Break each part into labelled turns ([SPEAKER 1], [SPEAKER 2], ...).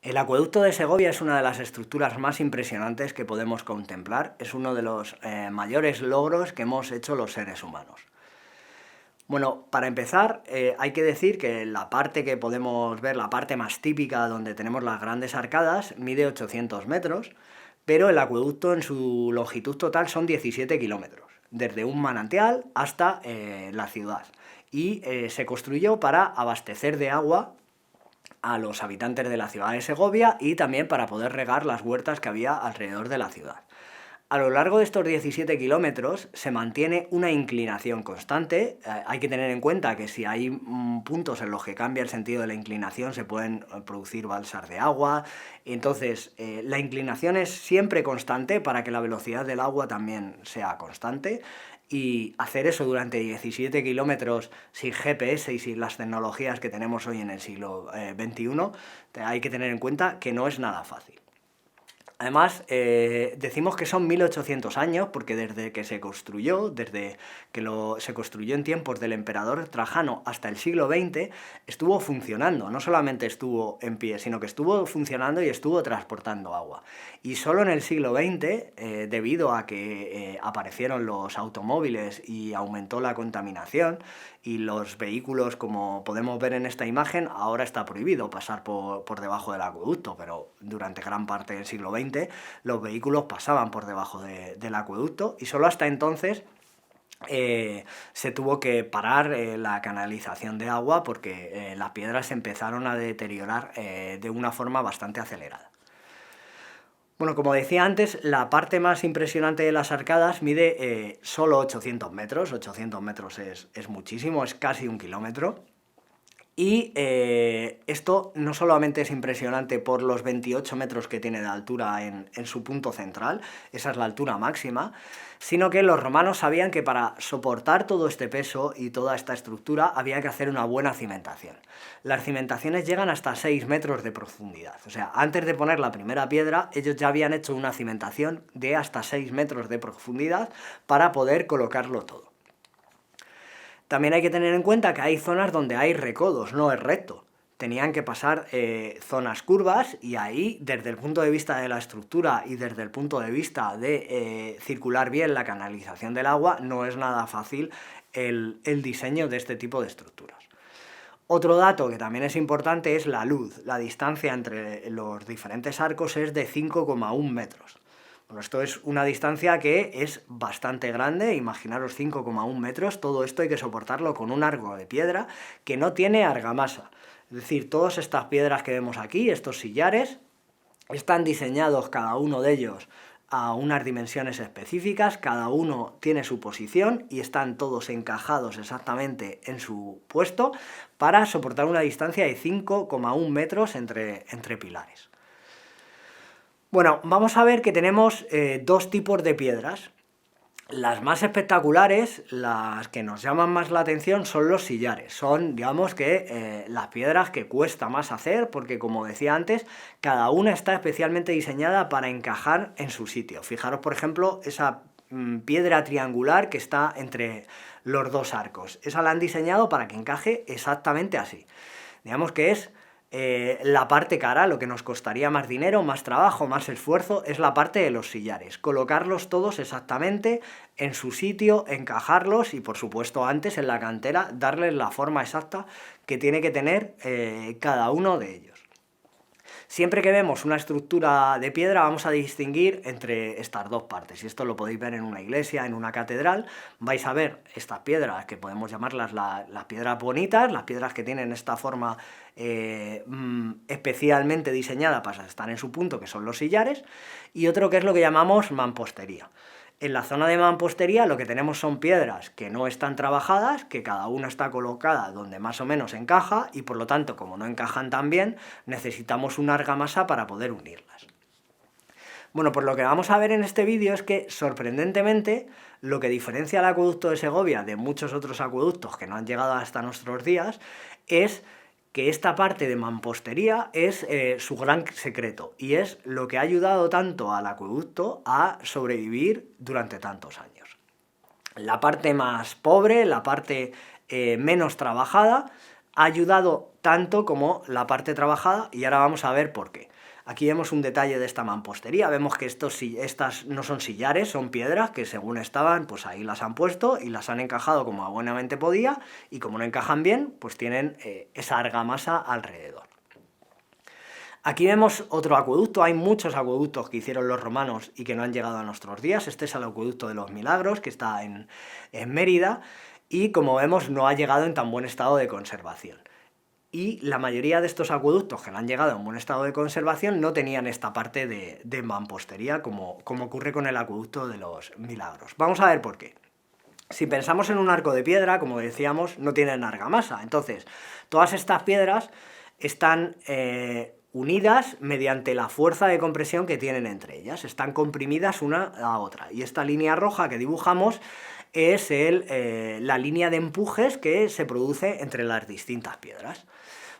[SPEAKER 1] El acueducto de Segovia es una de las estructuras más impresionantes que podemos contemplar. Es uno de los mayores logros que hemos hecho los seres humanos. Bueno, para empezar, hay que decir que la parte que podemos ver, la parte más típica donde tenemos las grandes arcadas, mide 800 metros, pero el acueducto en su longitud total son 17 kilómetros, desde un manantial hasta la ciudad. Y se construyó para abastecer de agua a los habitantes de la ciudad de Segovia y también para poder regar las huertas que había alrededor de la ciudad. A lo largo de estos 17 kilómetros se mantiene una inclinación constante. Hay que tener en cuenta que si hay puntos en los que cambia el sentido de la inclinación se pueden producir balsas de agua. Entonces, la inclinación es siempre constante para que la velocidad del agua también sea constante. Y hacer eso durante 17 kilómetros sin GPS y sin las tecnologías que tenemos hoy en el siglo XXI, hay que tener en cuenta que no es nada fácil. Además, decimos que son 1800 años porque desde que se construyó, se construyó en tiempos del emperador Trajano hasta el siglo XX, estuvo funcionando. No solamente estuvo en pie, sino que estuvo funcionando y estuvo transportando agua. Y solo en el siglo XX, debido a que aparecieron los automóviles y aumentó la contaminación, y los vehículos, como podemos ver en esta imagen, ahora está prohibido pasar por debajo del acueducto, pero durante gran parte del siglo XX los vehículos pasaban por debajo del acueducto y solo hasta entonces se tuvo que parar la canalización de agua porque las piedras se empezaron a deteriorar de una forma bastante acelerada. Bueno, como decía antes, la parte más impresionante de las arcadas mide solo 800 metros. 800 metros es muchísimo, es casi un kilómetro. Y esto no solamente es impresionante por los 28 metros que tiene de altura en su punto central, esa es la altura máxima, sino que los romanos sabían que para soportar todo este peso y toda esta estructura había que hacer una buena cimentación. Las cimentaciones llegan hasta 6 metros de profundidad, o sea, antes de poner la primera piedra, ellos ya habían hecho una cimentación de hasta 6 metros de profundidad para poder colocarlo todo. También hay que tener en cuenta que hay zonas donde hay recodos, no es recto. Tenían que pasar zonas curvas y ahí, desde el punto de vista de la estructura y desde el punto de vista de circular bien la canalización del agua, no es nada fácil el diseño de este tipo de estructuras. Otro dato que también es importante es la luz. La distancia entre los diferentes arcos es de 5,1 metros. Bueno, esto es una distancia que es bastante grande, imaginaros 5,1 metros, todo esto hay que soportarlo con un arco de piedra que no tiene argamasa. Es decir, todas estas piedras que vemos aquí, estos sillares, están diseñados cada uno de ellos a unas dimensiones específicas, cada uno tiene su posición y están todos encajados exactamente en su puesto para soportar una distancia de 5,1 metros entre pilares. Bueno, vamos a ver que tenemos dos tipos de piedras. Las más espectaculares, las que nos llaman más la atención, son los sillares. Son, digamos que, las piedras que cuesta más hacer, porque como decía antes, cada una está especialmente diseñada para encajar en su sitio. Fijaros, por ejemplo, esa piedra triangular que está entre los dos arcos. Esa la han diseñado para que encaje exactamente así. Digamos que es la parte cara, lo que nos costaría más dinero, más trabajo, más esfuerzo, es la parte de los sillares. Colocarlos todos exactamente en su sitio, encajarlos y por supuesto antes en la cantera darles la forma exacta que tiene que tener cada uno de ellos. Siempre que vemos una estructura de piedra vamos a distinguir entre estas dos partes, y esto lo podéis ver en una iglesia, en una catedral, vais a ver estas piedras que podemos llamarlas las piedras bonitas, las piedras que tienen esta forma especialmente diseñada para estar en su punto, que son los sillares, y otro que es lo que llamamos mampostería. En la zona de mampostería lo que tenemos son piedras que no están trabajadas, que cada una está colocada donde más o menos encaja y por lo tanto, como no encajan tan bien, necesitamos una argamasa para poder unirlas. Bueno, pues lo que vamos a ver en este vídeo es que, sorprendentemente, lo que diferencia al acueducto de Segovia de muchos otros acueductos que no han llegado hasta nuestros días es que esta parte de mampostería es su gran secreto y es lo que ha ayudado tanto al acueducto a sobrevivir durante tantos años. La parte más pobre, la parte menos trabajada, ha ayudado tanto como la parte trabajada, y ahora vamos a ver por qué. Aquí vemos un detalle de esta mampostería, vemos que estas no son sillares, son piedras que según estaban, pues ahí las han puesto y las han encajado como buenamente podía, y como no encajan bien, pues tienen esa argamasa alrededor. Aquí vemos otro acueducto, hay muchos acueductos que hicieron los romanos y que no han llegado a nuestros días. Este es el acueducto de los Milagros, que está en Mérida, y como vemos no ha llegado en tan buen estado de conservación. Y la mayoría de estos acueductos que no han llegado en buen estado de conservación no tenían esta parte de mampostería como ocurre con el acueducto de los Milagros. Vamos a ver por qué. Si pensamos en un arco de piedra, como decíamos, no tienen argamasa. Entonces, todas estas piedras están unidas mediante la fuerza de compresión que tienen entre ellas. Están comprimidas una a otra. Y esta línea roja que dibujamos es la línea de empujes que se produce entre las distintas piedras.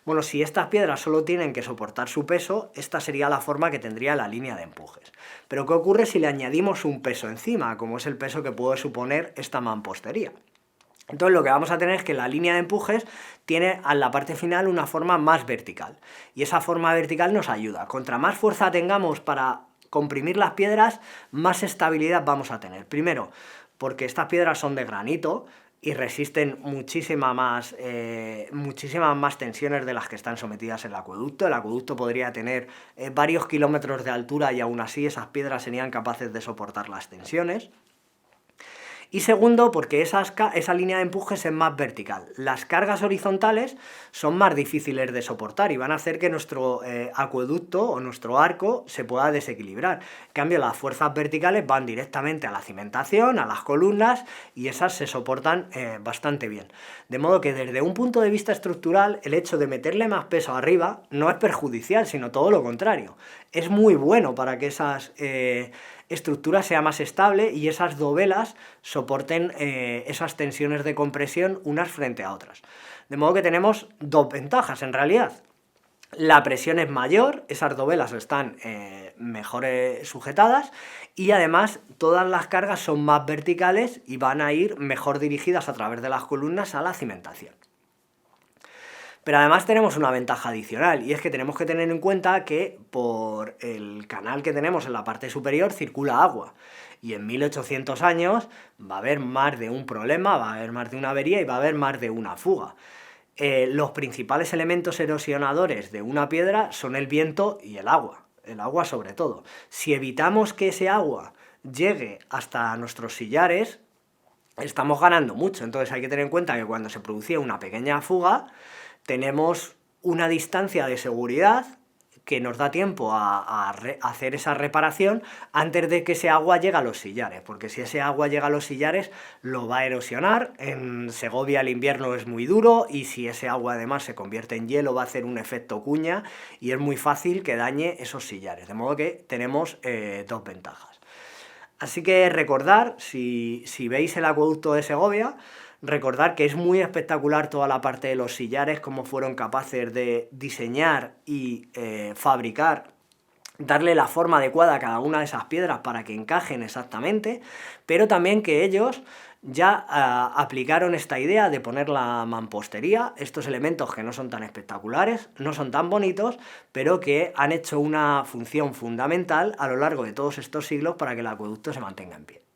[SPEAKER 1] Bueno, si estas piedras solo tienen que soportar su peso, esta sería la forma que tendría la línea de empujes. Pero ¿qué ocurre si le añadimos un peso encima, como es el peso que puede suponer esta mampostería? Entonces lo que vamos a tener es que la línea de empujes tiene a la parte final una forma más vertical. Y esa forma vertical nos ayuda. Contra más fuerza tengamos para comprimir las piedras, más estabilidad vamos a tener. Primero, porque estas piedras son de granito y resisten muchísimas más tensiones de las que están sometidas el acueducto. El acueducto podría tener varios kilómetros de altura y aún así esas piedras serían capaces de soportar las tensiones. Y segundo, porque esa línea de empujes es más vertical. Las cargas horizontales son más difíciles de soportar y van a hacer que nuestro acueducto o nuestro arco se pueda desequilibrar. En cambio, las fuerzas verticales van directamente a la cimentación, a las columnas, y esas se soportan bastante bien. De modo que desde un punto de vista estructural, el hecho de meterle más peso arriba no es perjudicial, sino todo lo contrario. Es muy bueno para que esas estructura sea más estable y esas dovelas soporten esas tensiones de compresión unas frente a otras. De modo que tenemos dos ventajas en realidad. La presión es mayor, esas dovelas están mejor sujetadas y además todas las cargas son más verticales y van a ir mejor dirigidas a través de las columnas a la cimentación. Pero además tenemos una ventaja adicional, y es que tenemos que tener en cuenta que por el canal que tenemos en la parte superior circula agua, y en 1800 años va a haber más de un problema, va a haber más de una avería y va a haber más de una fuga. Los principales elementos erosionadores de una piedra son el viento y el agua sobre todo. Si evitamos que ese agua llegue hasta nuestros sillares, estamos ganando mucho. Entonces hay que tener en cuenta que cuando se producía una pequeña fuga, tenemos una distancia de seguridad que nos da tiempo a hacer esa reparación antes de que ese agua llegue a los sillares, porque si ese agua llega a los sillares lo va a erosionar. En Segovia el invierno es muy duro y si ese agua además se convierte en hielo va a hacer un efecto cuña y es muy fácil que dañe esos sillares, de modo que tenemos dos ventajas. Así que recordar, si veis el acueducto de Segovia, recordar que es muy espectacular toda la parte de los sillares, cómo fueron capaces de diseñar y fabricar, darle la forma adecuada a cada una de esas piedras para que encajen exactamente, pero también que ellos ya aplicaron esta idea de poner la mampostería, estos elementos que no son tan espectaculares, no son tan bonitos, pero que han hecho una función fundamental a lo largo de todos estos siglos para que el acueducto se mantenga en pie.